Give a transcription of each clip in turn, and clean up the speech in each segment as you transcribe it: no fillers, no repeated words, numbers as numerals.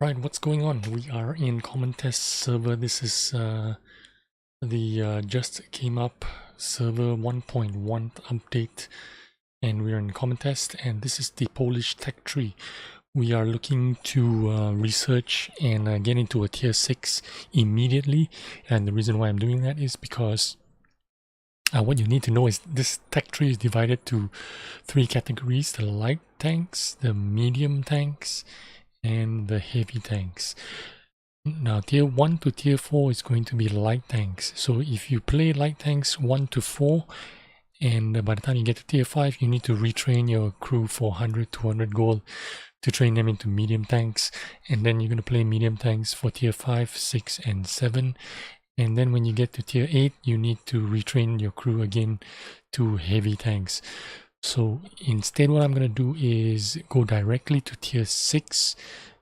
Right, what's going on? We are in common test server. This is the just came up server 1.1 update, and we are in common test, and this is the Polish tech tree. We are looking to research and get into a tier 6 immediately, and the reason why I'm doing that is because what you need to know is this tech tree is divided to 3 categories: the light tanks, the medium tanks, and the heavy tanks. Now tier 1 to tier 4 is going to be light tanks. So if you play light tanks 1 to 4, and by the time you get to tier 5, you need to retrain your crew for 100, 200 gold to train them into medium tanks. And then you're going to play medium tanks for tier 5, 6, and 7. And then when you get to tier 8, you need to retrain your crew again to heavy tanks. So instead, what I'm going to do is go directly to tier 6,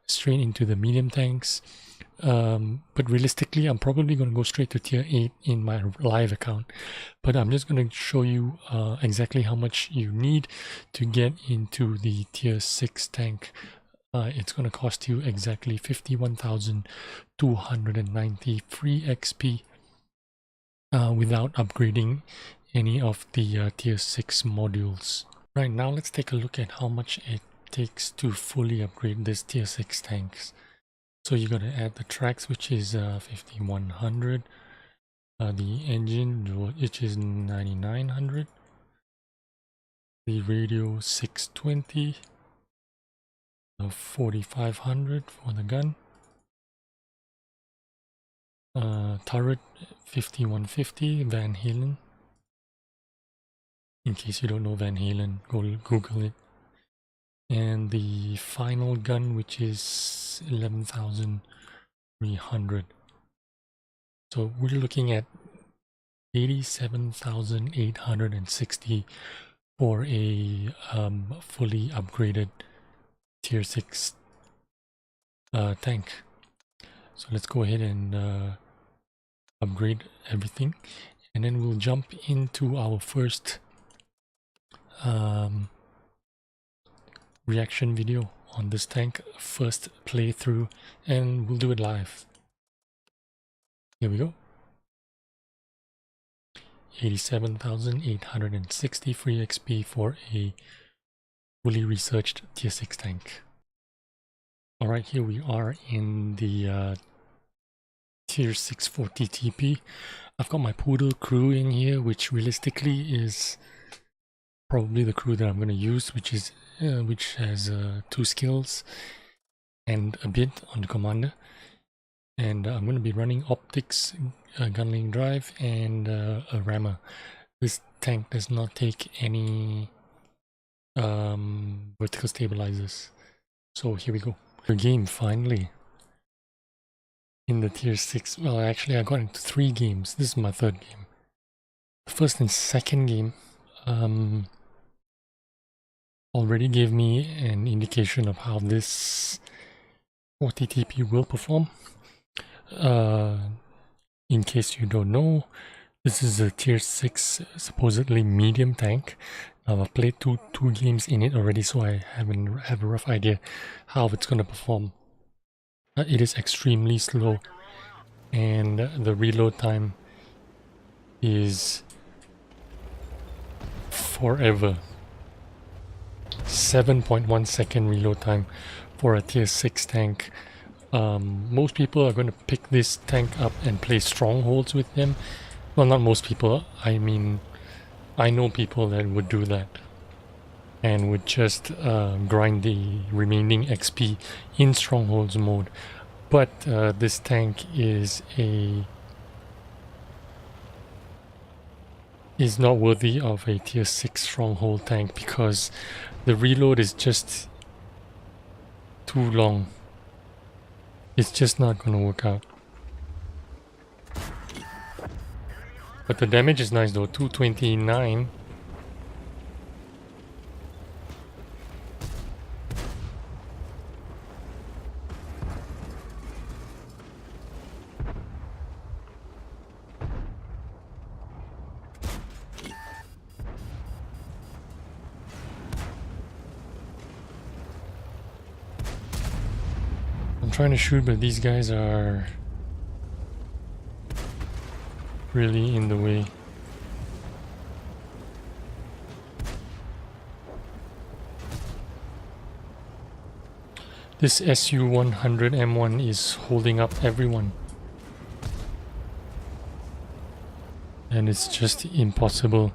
straight into the medium tanks. But realistically, I'm probably going to go straight to tier 8 in my live account. But I'm just going to show you exactly how much you need to get into the tier 6 tank. It's going to cost you exactly 51,290 free XP without upgrading any of the tier 6 modules. Right, now let's take a look at how much it takes to fully upgrade this tier 6 tanks. So you're going to add the tracks, which is 5100, the engine, which is 9900, the radio 620, 4500 for the gun, turret 5150, Van Halen. In case you don't know Van Halen, go Google it. And the final gun, which is 11,300. So we're looking at 87,860 for a fully upgraded tier 6 tank. So let's go ahead and upgrade everything, and then we'll jump into our first reaction video on this tank, first playthrough, and we'll do it live. Here we go. 87,860 free XP for a fully researched tier 6 tank. Alright, here we are in the tier 6 for TTP. I've got my Poodle crew in here, which realistically is probably the crew that I'm going to use, which has 2 skills and a bit on the commander. And I'm going to be running optics, gunling drive, and a rammer. This tank does not take any vertical stabilizers. So here we go. The game finally in the tier 6. Well, actually I got into 3 games. This is my 3rd game. The first and second game already gave me an indication of how this TTP will perform. In case you don't know, this is a tier 6 supposedly medium tank. I've played two games in it already, so I have a rough idea how it's going to perform. It is extremely slow, and the reload time is forever. 7.1 second reload time for a tier 6 tank. Most people are going to pick this tank up and play strongholds with them. Well, not most people. I mean, I know people that would do that and would just grind the remaining XP in strongholds mode. But this tank is not worthy of a tier 6 stronghold tank because the reload is just too long. It's just not going to work out. But the damage is nice though, 229. trying to shoot, but these guys are really in the way. This SU-100M1 is holding up everyone. And it's just impossible.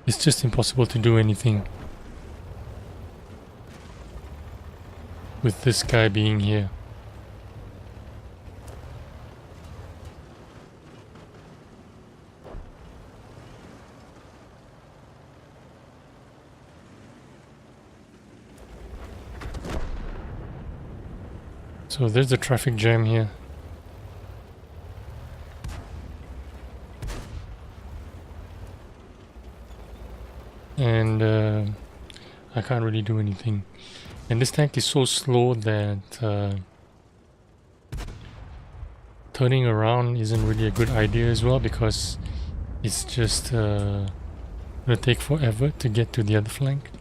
It's just impossible to do anything with this guy being here. So there's a traffic jam here. And I can't really do anything. And this tank is so slow that turning around isn't really a good idea as well, because it's just gonna take forever to get to the other flank.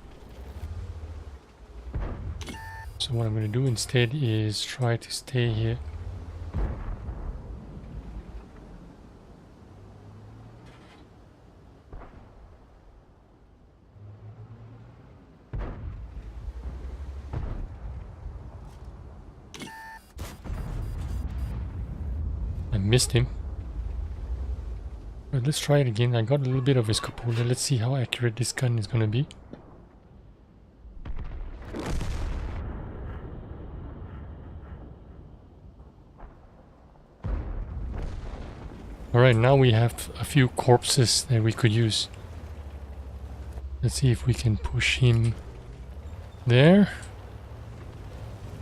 So what I'm gonna do instead is try to stay here. I missed him. But let's try it again. I got a little bit of his cupola. Let's see how accurate this gun is gonna be. Alright, now we have a few corpses that we could use. Let's see if we can push him there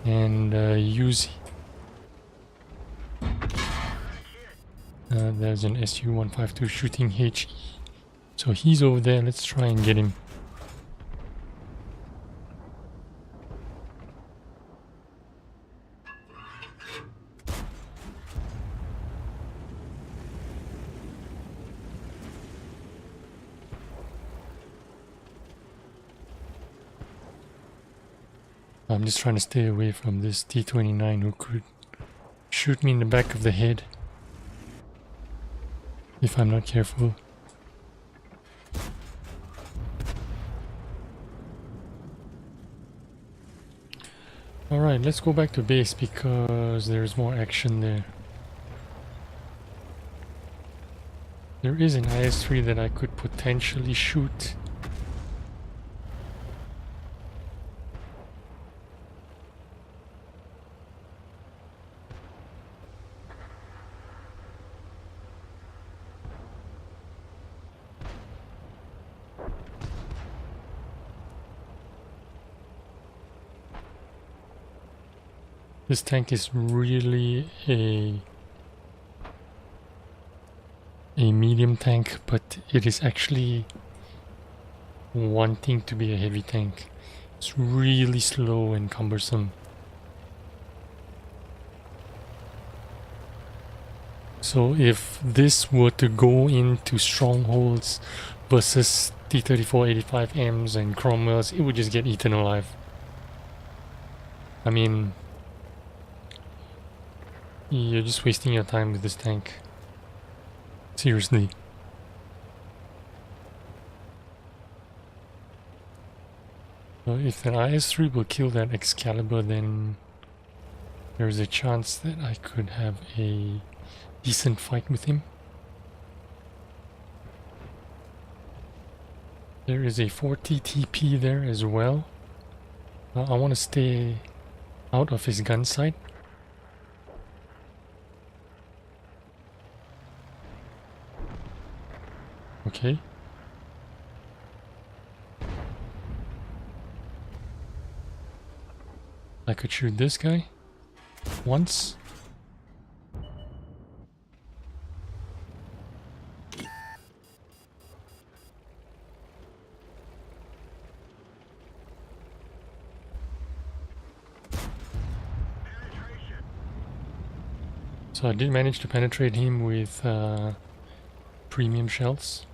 and use. There's an SU-152 shooting HE. So he's over there. Let's try and get him. I'm just trying to stay away from this T-29 who could shoot me in the back of the head if I'm not careful. Alright, let's go back to base because there's more action there. There is an IS-3 that I could potentially shoot. This tank is really a medium tank, but it is actually wanting to be a heavy tank. It's really slow and cumbersome. So if this were to go into strongholds versus T-34-85Ms and Cromwells, it would just get eaten alive. I mean, you're just wasting your time with this tank. Seriously. So if an IS-3 will kill that Excalibur, then there's a chance that I could have a decent fight with him. There is a 40 TP there as well. I want to stay out of his gun sight. Okay. I could shoot this guy once. So I did manage to penetrate him with premium shells.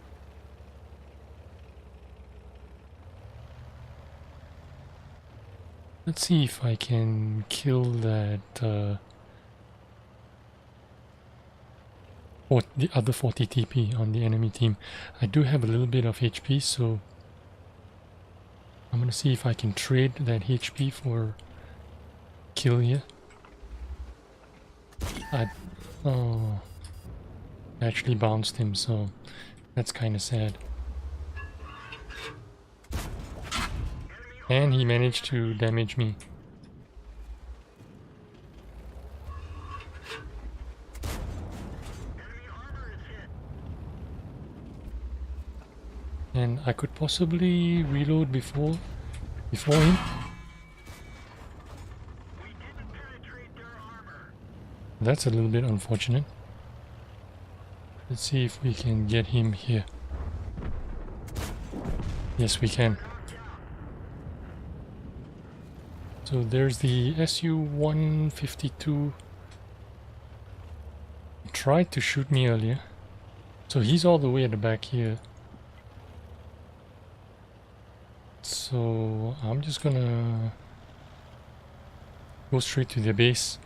Let's see if I can kill that or the other 40 TP on the enemy team. I do have a little bit of HP, so I'm gonna see if I can trade that HP for kill here. Oh, I actually bounced him, so that's kind of sad. And he managed to damage me. And I could possibly reload before him. That's a little bit unfortunate. Let's see if we can get him here. Yes, we can. So there's the SU-152. He tried to shoot me earlier. So he's all the way at the back here. So I'm just gonna go straight to the base.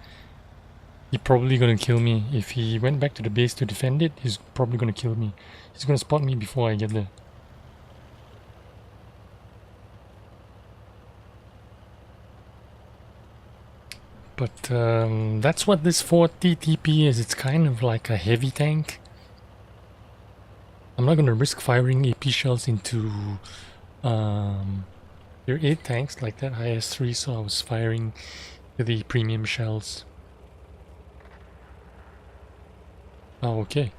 He's probably gonna kill me. If he went back to the base to defend it, he's probably gonna kill me. He's gonna spot me before I get there. But that's what this 40 TP is. It's kind of like a heavy tank. I'm not gonna risk firing AP shells into there are 8 tanks like that IS-3, so I was firing the premium shells. Oh, okay.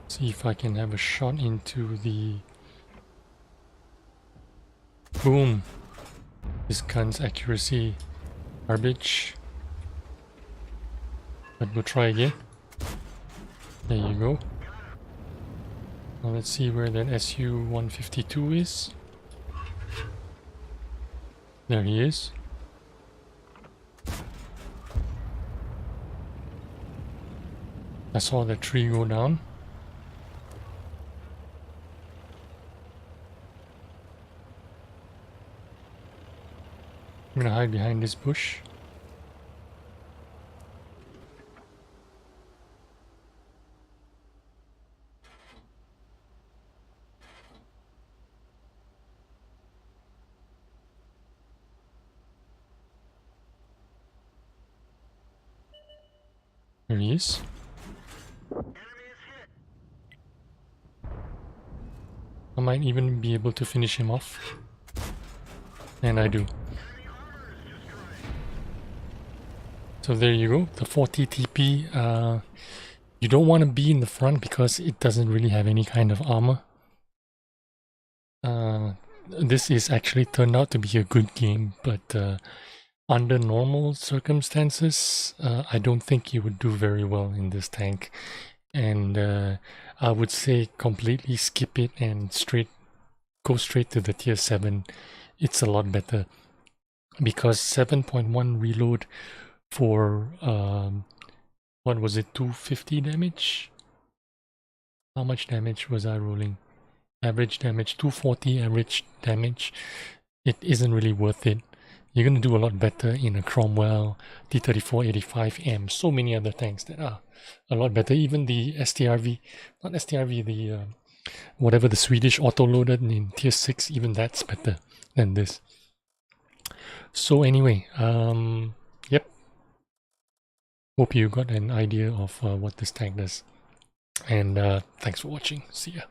See if I can have a shot into the... Boom! This gun's accuracy garbage. But we'll try again. There you go. Now let's see where that SU-152 is. There he is. I saw the tree go down. I'm gonna hide behind this bush. There he is. I might even be able to finish him off. And I do. So there you go, the 40 TP. You don't want to be in the front because it doesn't really have any kind of armor. This is actually turned out to be a good game, but under normal circumstances, I don't think you would do very well in this tank. And I would say completely skip it and go straight to the tier 7. It's a lot better. Because 7.1 reload for, what was it, 250 damage? How much damage was I rolling? Average damage, 240 average damage. It isn't really worth it. You're going to do a lot better in a Cromwell, T-34-85M, so many other tanks that are a lot better. Even the STRV, not STRV, the whatever the Swedish auto-loaded in tier 6, even that's better than this. So anyway, yep. Hope you got an idea of what this tank does. And thanks for watching. See ya.